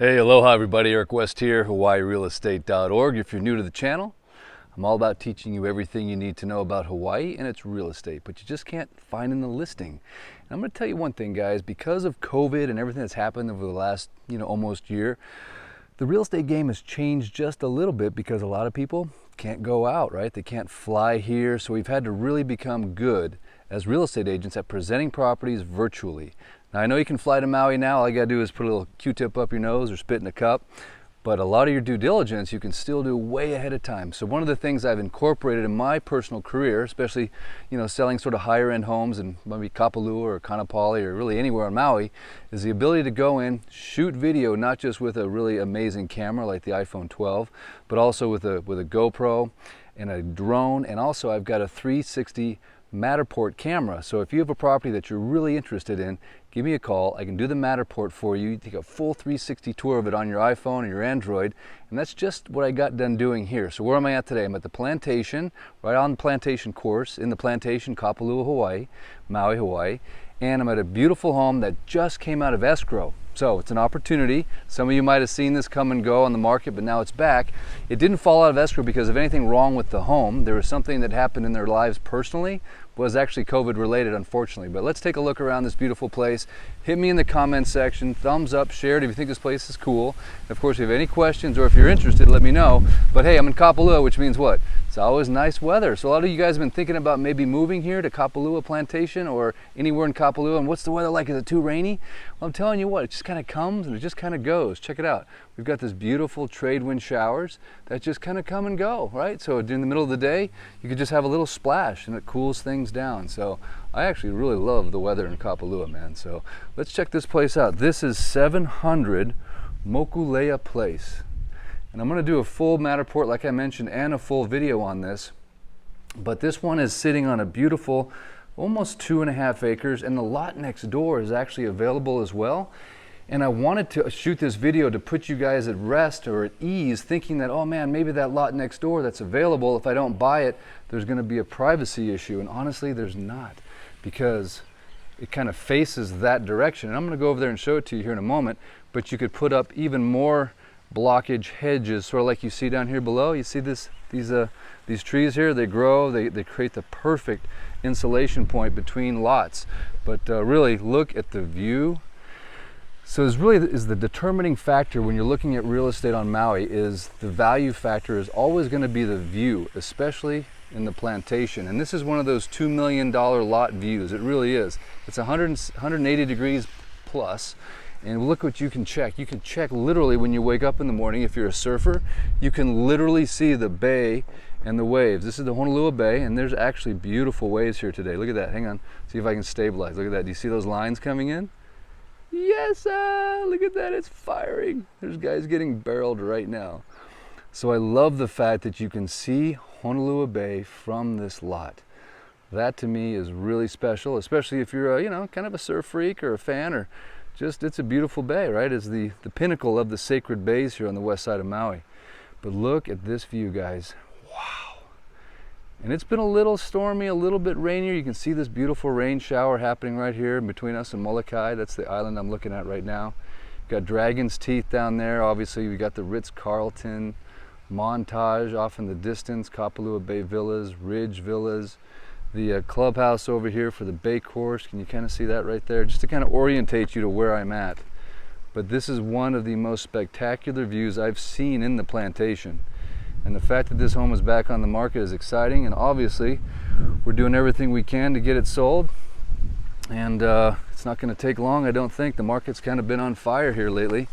Hey, aloha everybody, Eric West here, HawaiiRealEstate.org. If you're new to the channel, I'm all about teaching you everything you need to know about Hawaii and its real estate, but you just can't find in the listing. And I'm going to tell you one thing, guys, because of COVID and everything that's happened over the last, almost year, the real estate game has changed just a little bit because a lot of people can't go out, right? They can't fly here, so we've had to really become good as real estate agents at presenting properties virtually. Now, I know you can fly to Maui now. All you gotta do is put a little Q-tip up your nose or spit in a cup, but a lot of your due diligence you can still do way ahead of time. So one of the things I've incorporated in my personal career, especially, selling sort of higher end homes in maybe Kapalua or Kaanapali or really anywhere on Maui, is the ability to go in, shoot video, not just with a really amazing camera like the iPhone 12, but also with a GoPro and a drone, and also I've got a 360 Matterport camera. So if you have a property that you're really interested in, give me a call. I can do the Matterport for you. You take a full 360 tour of it on your iPhone or your Android, and that's just what I got done doing here. So where am I at today? I'm at the Plantation, right on the Plantation course, in the Plantation, Kapalua, Hawaii, Maui, Hawaii, and I'm at a beautiful home that just came out of escrow. So it's an opportunity. Some of you might have seen this come and go on the market, but now it's back. It didn't fall out of escrow because of anything wrong with the home. There was something that happened in their lives personally, was actually COVID related, unfortunately. But let's take a look around this beautiful place. Hit me in the comments section, thumbs up, share it if you think this place is cool. And of course, if you have any questions or if you're interested, let me know. But hey, I'm in Kapalua, which means what? It's always nice weather. So a lot of you guys have been thinking about maybe moving here to Kapalua Plantation or anywhere in Kapalua. And what's the weather like? Is it too rainy? Well, I'm telling you what, it just kind of comes and it just kind of goes. Check it out. We've got this beautiful trade wind showers that just kind of come and go, right? So in the middle of the day, you could just have a little splash and it cools things down. So I actually really love the weather in Kapalua, man. So let's check this place out. This is 700 Mokuleia Place. And I'm going to do a full Matterport, like I mentioned, and a full video on this. But this one is sitting on a beautiful, almost 2.5 acres, and the lot next door is actually available as well. And I wanted to shoot this video to put you guys at rest or at ease, thinking that, oh man, maybe that lot next door that's available, if I don't buy it, there's going to be a privacy issue. And honestly, there's not, because it kind of faces that direction. And I'm going to go over there and show it to you here in a moment, but you could put up even more blockage hedges, sort of like you see down here below. You see these trees here, they grow, they create the perfect insulation point between lots. But really look at the view. So this really is the determining factor when you're looking at real estate on Maui. Is the value factor is always going to be the view, especially in the Plantation. And this is one of those $2 million lot views. It really is. It's 180 degrees plus. And look what you can check. You can check literally when you wake up in the morning. If you're a surfer, you can literally see the bay and the waves. This is the Honolulu Bay, and there's actually beautiful waves here today. Look at that. Hang on. See if I can stabilize. Look at that. Do you see those lines coming in? Yes, look at that. It's firing. There's guys getting barreled right now. So I love the fact that you can see Honolulu Bay from this lot. That to me is really special, especially if you're a, kind of a surf freak or a fan, or just, it's a beautiful bay, right? It's the pinnacle of the sacred bays here on the west side of Maui. But look at this view, guys. Wow. And it's been a little stormy, a little bit rainier. You can see this beautiful rain shower happening right here between us and Molokai. That's the island I'm looking at right now. Got Dragon's Teeth down there. Obviously, we got the Ritz-Carlton, Montage off in the distance, Kapalua Bay Villas, Ridge Villas, the clubhouse over here for the Bay Course. Can you kind of see that right there? Just to kind of orientate you to where I'm at. But this is one of the most spectacular views I've seen in the Plantation. And the fact that this home is back on the market is exciting, and obviously we're doing everything we can to get it sold. And it's not going to take long, I don't think. The market's kind of been on fire here lately.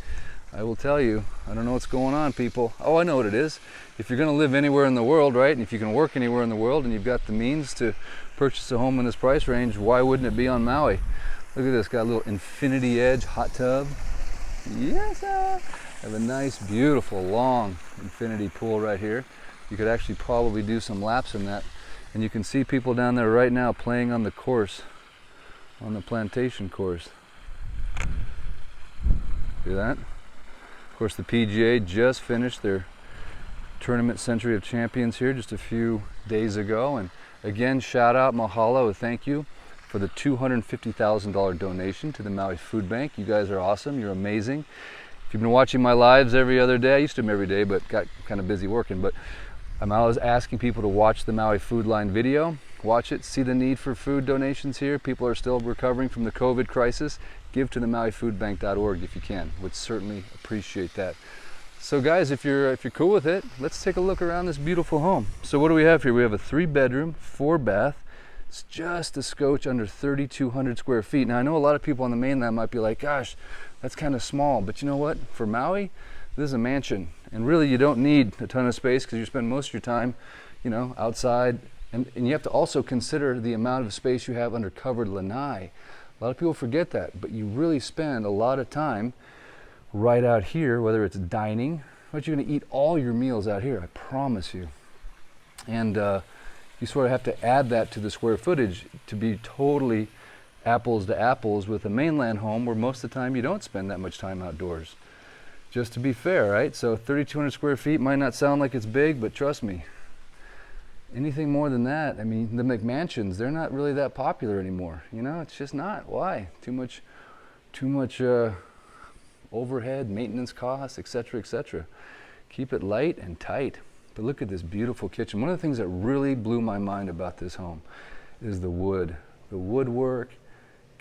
I will tell you, I don't know what's going on, people. Oh, I know what it is. If you're going to live anywhere in the world, right, and if you can work anywhere in the world and you've got the means to purchase a home in this price range, why wouldn't it be on Maui? Look at this, got a little infinity edge hot tub. Yes, have a nice, beautiful, long infinity pool right here. You could actually probably do some laps in that. And you can see people down there right now playing on the course, on the Plantation course. See that? Of course, the PGA just finished their tournament Century of Champions here just a few days ago. And again, shout out, mahalo, thank you for the $250,000 donation to the Maui Food Bank. You guys are awesome. You're amazing. If you've been watching my lives every other day, I used to them every day, but got kind of busy working. But I'm always asking people to watch the Maui Food Line video. Watch it, see the need for food donations here. People are still recovering from the COVID crisis. Give to the MauiFoodBank.org if you can. Would certainly appreciate that. So guys, if you're cool with it, let's take a look around this beautiful home. So what do we have here? We have a 3-bedroom, 4-bath. It's just a scotch under 3,200 square feet. Now I know a lot of people on the mainland might be like, gosh, that's kind of small. But you know what? For Maui, this is a mansion. And really you don't need a ton of space because you spend most of your time, you know, outside. And you have to also consider the amount of space you have under covered lanai. A lot of people forget that, but you really spend a lot of time right out here, whether it's dining, but you're going to eat all your meals out here, I promise you. And you sort of have to add that to the square footage to be totally apples to apples with a mainland home where most of the time you don't spend that much time outdoors. Just to be fair, right? So 3,200 square feet might not sound like it's big, but trust me, anything more than that, I mean, the McMansions, they're not really that popular anymore. You know, it's just not. Why? Too much overhead, maintenance costs, etc., etc. Keep it light and tight. But look at this beautiful kitchen. One of the things that really blew my mind about this home is the wood. The woodwork,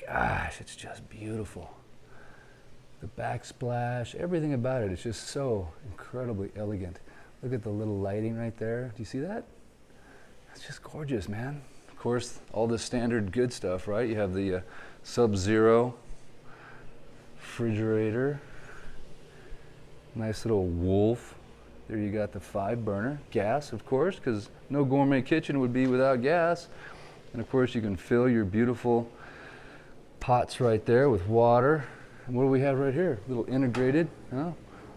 gosh, it's just beautiful. The backsplash, everything about it is just so incredibly elegant. Look at the little lighting right there. Do you see that? It's just gorgeous, man. Of course, all the standard good stuff, right? You have the Sub-Zero refrigerator. Nice little Wolf. There you got the 5-burner. Gas, of course, because no gourmet kitchen would be without gas. And of course, you can fill your beautiful pots right there with water. And what do we have right here? Little integrated,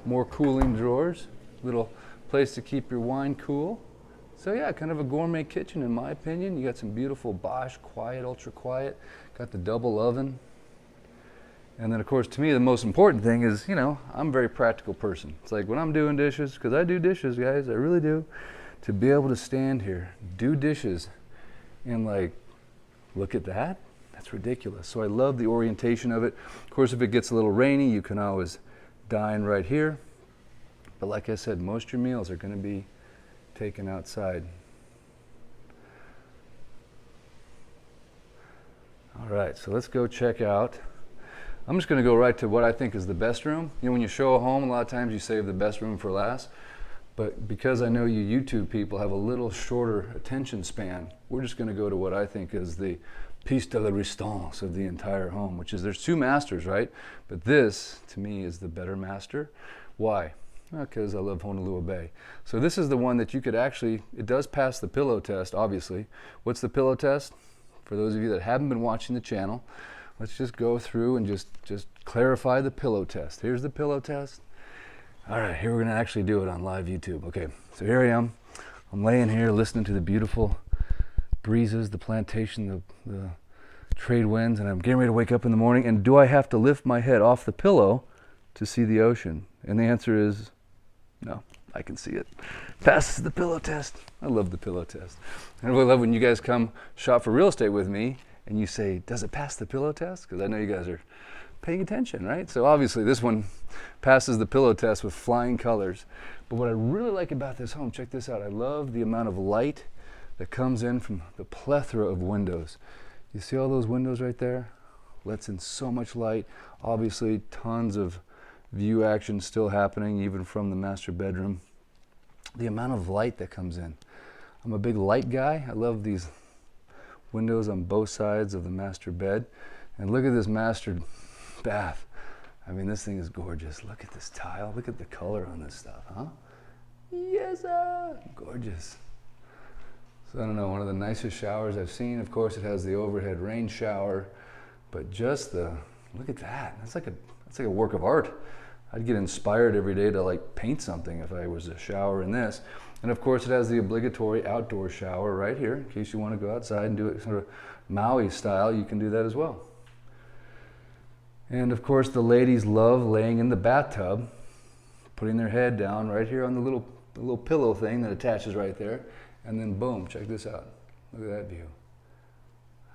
more cooling drawers. Little place to keep your wine cool. So yeah, kind of a gourmet kitchen in my opinion. You got some beautiful Bosch, quiet, ultra quiet. Got the double oven. And then of course, to me, the most important thing is, you know, I'm a very practical person. It's like when I'm doing dishes, because I do dishes, guys, I really do, to be able to stand here, do dishes, and like, look at that. That's ridiculous. So I love the orientation of it. Of course, if it gets a little rainy, you can always dine right here. But like I said, most of your meals are going to be taken outside. All right, so let's go check out. I'm just going to go right to what I think is the best room. You know, when you show a home, a lot of times you save the best room for last. But because I know you YouTube people have a little shorter attention span, we're just going to go to what I think is the piece de la resistance of the entire home, which is there's 2 masters, right? But this, to me, is the better master. Why? Because I love Honolulu Bay. So this is the one that you could actually, it does pass the pillow test, obviously. What's the pillow test? For those of you that haven't been watching the channel, let's just go through and just clarify the pillow test. Here's the pillow test. All right, here we're gonna actually do it on live YouTube. Okay, so here I am. I'm laying here listening to the beautiful breezes, the plantation, the trade winds, and I'm getting ready to wake up in the morning. And do I have to lift my head off the pillow to see the ocean? And the answer is no, I can see it. Passes the pillow test. I love the pillow test. I really love when you guys come shop for real estate with me and you say, does it pass the pillow test? Because I know you guys are paying attention, right? So obviously this one passes the pillow test with flying colors. But what I really like about this home, check this out. I love the amount of light that comes in from the plethora of windows. You see all those windows right there? Lets in so much light. Obviously tons of view action still happening even from the master bedroom. The amount of light that comes in. I'm a big light guy. I love these windows on both sides of the master bed. And look at this master bath. I mean, this thing is gorgeous. Look at this tile. Look at the color on this stuff, huh? Yes, gorgeous. So I don't know, one of the nicest showers I've seen. Of course, it has the overhead rain shower, but just look at that. That's like a work of art. I'd get inspired every day to like paint something if I was a shower in this. And of course, it has the obligatory outdoor shower right here. In case you want to go outside and do it sort of Maui style, you can do that as well. And of course, the ladies love laying in the bathtub, putting their head down right here on the little pillow thing that attaches right there. And then boom, check this out. Look at that view.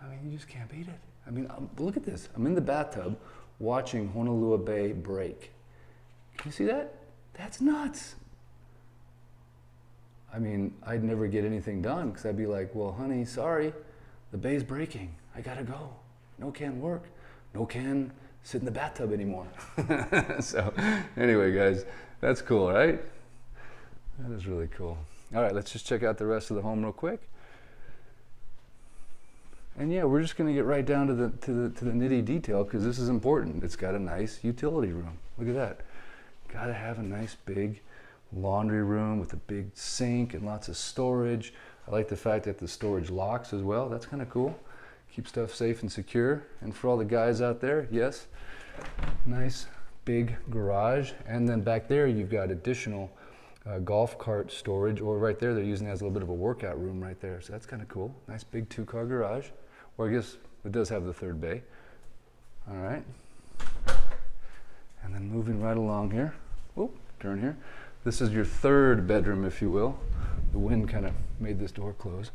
I mean, you just can't beat it. I mean, look at this. I'm in the bathtub watching Honolulu Bay break. Can you see that? That's nuts. I mean, I'd never get anything done because I'd be like, well, honey, sorry, the bay's breaking. I gotta go. No can work. No can sit in the bathtub anymore. So anyway, guys, that's cool, right? That is really cool. All right, let's just check out the rest of the home real quick. And yeah, we're just gonna get right down to the nitty detail because this is important. It's got a nice utility room. Look at that. Gotta have a nice big laundry room with a big sink and lots of storage. I like the fact that the storage locks as well. That's kind of cool. Keep stuff safe and secure. And for all the guys out there, yes, nice big garage. And then back there, you've got additional golf cart storage, or right there, they're using it as a little bit of a workout room right there. So that's kind of cool. Nice big 2-car garage. Or I guess it does have the third bay. All right. And then moving right along here. Whoop, turn here. This is your third bedroom, if you will. The wind kind of made this door close.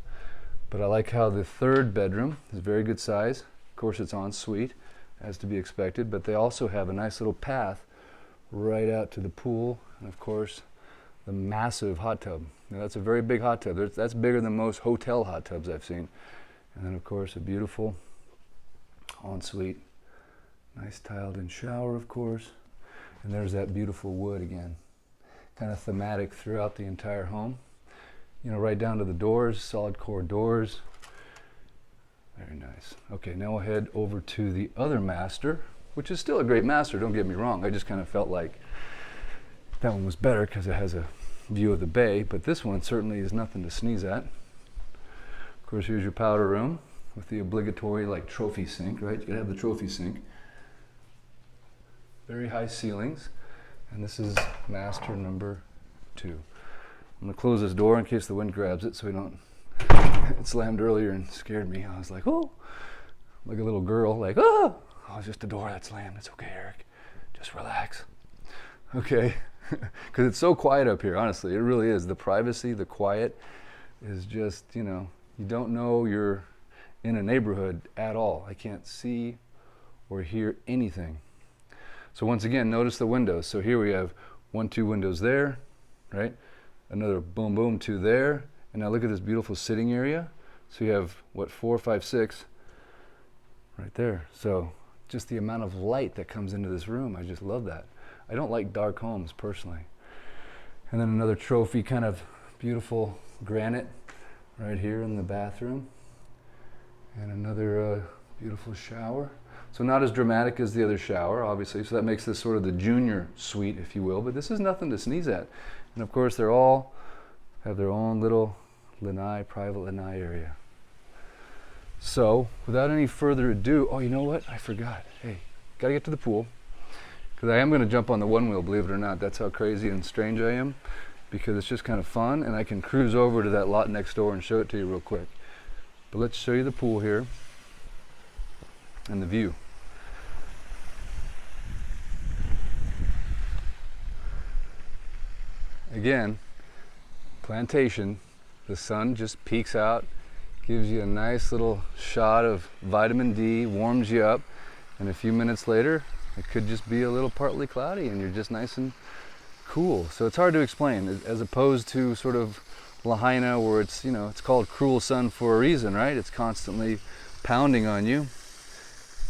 But I like how the third bedroom is very good size. Of course, it's en suite, as to be expected, but they also have a nice little path right out to the pool, and of course, the massive hot tub. Now, that's a very big hot tub. That's bigger than most hotel hot tubs I've seen. And then, of course, a beautiful ensuite. Nice tiled-in shower, of course. And there's that beautiful wood again. Kind of thematic throughout the entire home. You know, right down to the doors, solid core doors. Very nice. Okay, now we'll head over to the other master, which is still a great master, don't get me wrong. I just kind of felt like that one was better because it has a view of the bay, but this one certainly is nothing to sneeze at. Of course, here's your powder room with the obligatory like trophy sink, right? You gotta have the trophy sink. Very high ceilings. And this is master number 2. I'm gonna close this door in case the wind grabs it so we don't, it slammed earlier and scared me. I was like, oh, like a little girl, like, oh, it's just a door that slammed. It's okay, Eric, just relax. Okay, because it's so quiet up here, honestly, it really is. The privacy, the quiet is just, you know, you don't know you're in a neighborhood at all. I can't see or hear anything. So once again, notice the windows. So here we have 1, 2 windows there, right? Another boom, boom, 2 there. And now look at this beautiful sitting area. So you have, what, 4, 5, 6 right there. So just the amount of light that comes into this room, I just love that. I don't like dark homes personally. And then another trophy kind of beautiful granite right here in the bathroom. And another beautiful shower. So not as dramatic as the other shower, obviously. So that makes this sort of the junior suite, if you will. But this is nothing to sneeze at. And of course, they're all have their own little lanai, private lanai area. So without any further ado, oh, you know what? I forgot. Hey, gotta get to the pool. Because I am going to jump on the one wheel, believe it or not. That's how crazy and strange I am. Because it's just kind of fun. And I can cruise over to that lot next door and show it to you real quick. But let's show you the pool here. And the view. Again, plantation, the sun just peeks out, gives you a nice little shot of vitamin D, warms you up, and a few minutes later, it could just be a little partly cloudy and you're just nice and cool. So it's hard to explain, as opposed to sort of Lahaina where it's, you know, it's called cruel sun for a reason, right? It's constantly pounding on you.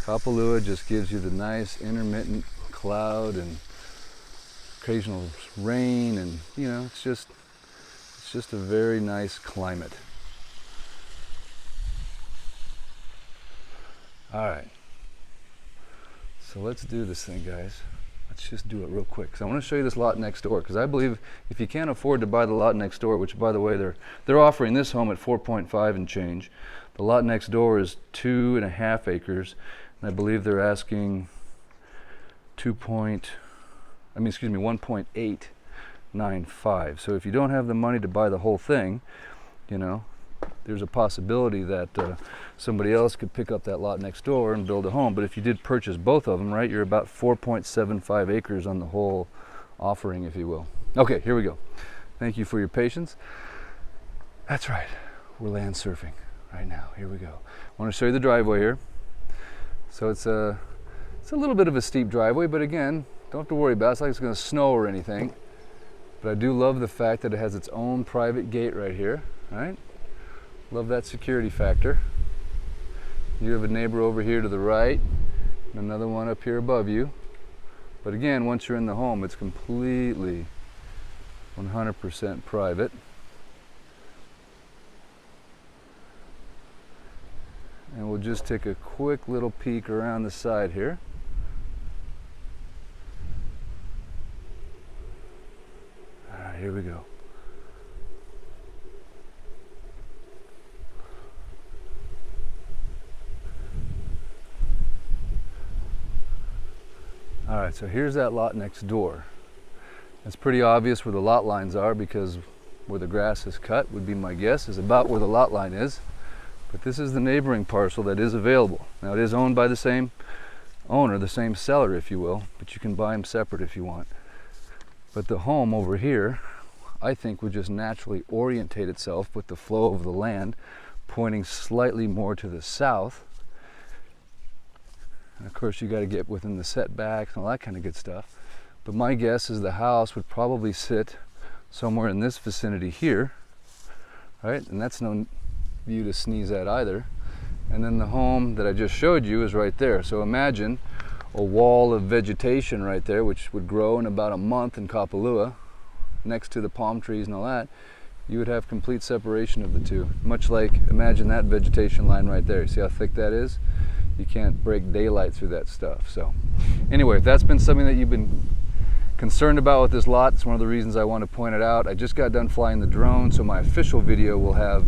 Kapalua just gives you the nice intermittent cloud and occasional rain, and you know, it's just a very nice climate. All right, so let's do this thing, guys. Let's just do it real quick because I want to show you this lot next door, because I believe if you can't afford to buy the lot next door, which by the way they're offering this home at 4.5 and change, the lot next door is 2.5 acres, and I believe they're asking 1.895. So if you don't have the money to buy the whole thing, you know, there's a possibility that somebody else could pick up that lot next door and build a home. But if you did purchase both of them, right, you're about 4.75 acres on the whole offering, if you will. Okay, here we go. Thank you for your patience. That's right, we're land surfing right now. Here we go. I want to show you the driveway here. So it's a little bit of a steep driveway, but again, Don't have to worry about it. It's like it's going to snow or anything. But I do love the fact that it has its own private gate right here, right? Love that security factor. You have a neighbor over here to the right, and another one up here above you. But again, once you're in the home, it's completely 100% private. And we'll just take a quick little peek around the side here. All right, here we go. All right, so here's that lot next door. It's pretty obvious where the lot lines are because where the grass is cut would be my guess is about where the lot line is. But this is the neighboring parcel that is available. Now it is owned by the same owner, the same seller if you will, but you can buy them separate if you want. But the home over here, I think would just naturally orientate itself with the flow of the land pointing slightly more to the south. And of course you got to get within the setbacks and all that kind of good stuff. But my guess is the house would probably sit somewhere in this vicinity here, right? And that's no view to sneeze at either. And then the home that I just showed you is right there. So imagine a wall of vegetation right there, which would grow in about a month in Kapalua, next to the palm trees and all that. You would have complete separation of the two. Much like, imagine that vegetation line right there. See how thick that is? You can't break daylight through that stuff. So anyway, if that's been something that you've been concerned about with this lot, it's one of the reasons I want to point it out. I just got done flying the drone, so my official video will have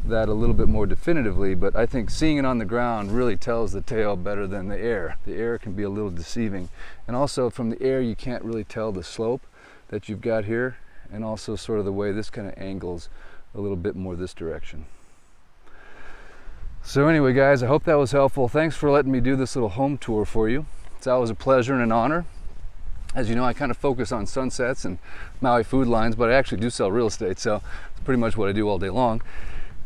that a little bit more definitively, but I think seeing it on the ground really tells the tale better than the air. The air can be a little deceiving. And also from the air, you can't really tell the slope that you've got here, and also sort of the way this kind of angles a little bit more this direction. So anyway guys, I hope that was helpful. Thanks for letting me do this little home tour for you. It's always a pleasure and an honor. As you know, I kind of focus on sunsets and Maui food lines, but I actually do sell real estate, so it's pretty much what I do all day long,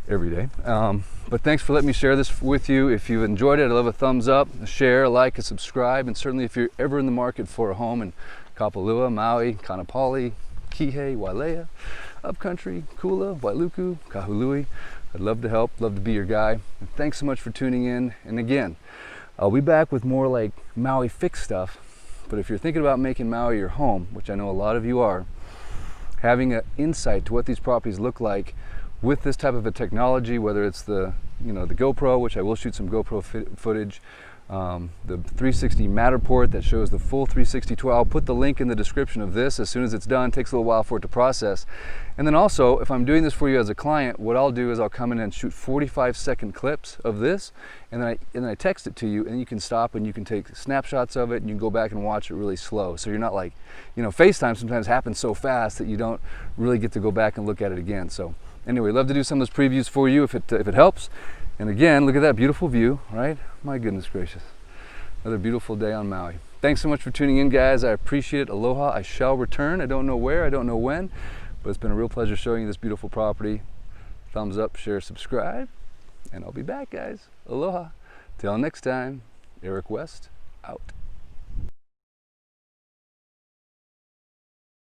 every day. But thanks for letting me share this with you. If you've enjoyed it, I'd love a thumbs up, a share, a like, a subscribe, and certainly if you're ever in the market for a home in Kapalua, Maui, Kanapali, Kihei, Wailea, Upcountry, Kula, Wailuku, Kahului, I'd love to help, love to be your guy. And thanks so much for tuning in. And again, I'll be back with more like Maui fix stuff. But if you're thinking about making Maui your home, which I know a lot of you are, having an insight to what these properties look like with this type of a technology, whether it's the GoPro, which I will shoot some GoPro footage, the 360 Matterport that shows the full 360 tour. I'll put the link in the description of this as soon as it's done. It takes a little while for it to process. And then also, if I'm doing this for you as a client, what I'll do is I'll come in and shoot 45-second clips of this, and then I text it to you, and you can stop and you can take snapshots of it, and you can go back and watch it really slow. So you're not like, FaceTime sometimes happens so fast that you don't really get to go back and look at it again. So anyway, love to do some of those previews for you if it helps. And again, look at that beautiful view, right? My goodness gracious. Another beautiful day on Maui. Thanks so much for tuning in, guys. I appreciate it. Aloha. I shall return. I don't know where, I don't know when, but it's been a real pleasure showing you this beautiful property. Thumbs up, share, subscribe, and I'll be back, guys. Aloha. Till next time, Eric West, out.